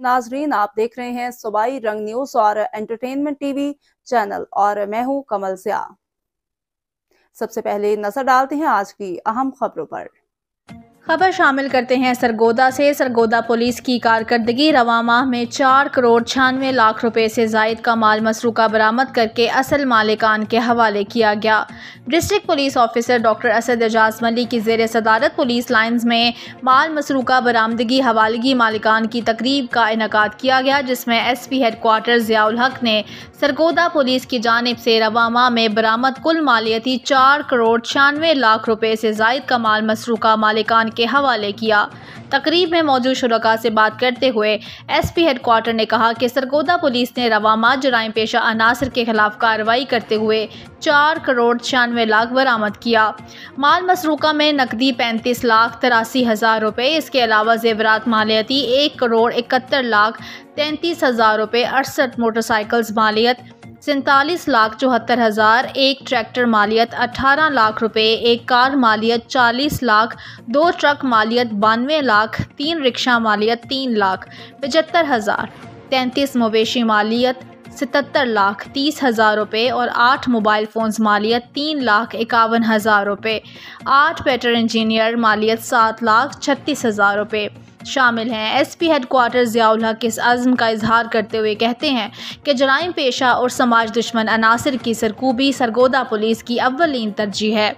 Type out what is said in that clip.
नाजरीन, आप देख रहे हैं सूबाई रंग न्यूज और एंटरटेनमेंट टीवी चैनल और मैं हूं कमल सिया। सबसे पहले नजर डालते हैं आज की अहम खबरों पर। खबर शामिल करते हैं सरगोदा से। सरगोदा पुलिस की कारकर्दगी रवां माह में 4 करोड़ 96 लाख रुपए से जायद का माल मसरूका बरामद करके असल मालिकान के हवाले किया गया। District police officer doctor Asad Ejaz Malik की ज़ेर सदारत पुलिस लाइन्स में माल मसरूका बरामदगी हवालगी मालिकान की तकरीब का इनेकाद किया गया, जिसमें SP हेडक्वार्टर ज़ियाउल हक ने सरगोदा पुलिस की जानिब से रवां माह में बरामद कुल मालियती 4 करोड़ 96 लाख रुपए से जायद का माल मसरूका मालिकान के हवाले किया। तकरीब में मौजूद शुरका से बात करते हुए SP हेडक्वार्टर ने कहा कि सरगोदा पुलिस ने रवां माह जराइम पेशा अनासर के खिलाफ कार्रवाई करते हुए 4 करोड़ 96 लाख बरामद किया। माल मसरूका में नकदी 35 लाख 83 हज़ार रुपये, इसके अलावा जेवरात मालियती 1 करोड़ 71 लाख 33 हज़ार रुपये, 68 मोटरसाइकिल्स मालियत 47 लाख 74 हज़ार, एक ट्रैक्टर मालियत 18 लाख रुपए, एक कार मालियत 40 लाख, 2 ट्रक मालियत 92 लाख, 3 रिक्शा मालियत 3 लाख 75 हज़ार, 33 मवेशी मालियत 77 लाख 30 हज़ार रुपये और 8 मोबाइल फ़ोन्स मालियत 3 लाख 51 हज़ार रुपये, 8 पेटर इंजीनियर मालियत 7 लाख 36 हज़ार रुपये शामिल हैं। SP हेडक्वार्टर ज़ियाउल हक इस अज़्म का इजहार करते हुए कहते हैं कि जराइम पेशा और समाज दुश्मन अनासर की सरकूबी सरगोदा पुलिस की अव्वलीन तरजीह है।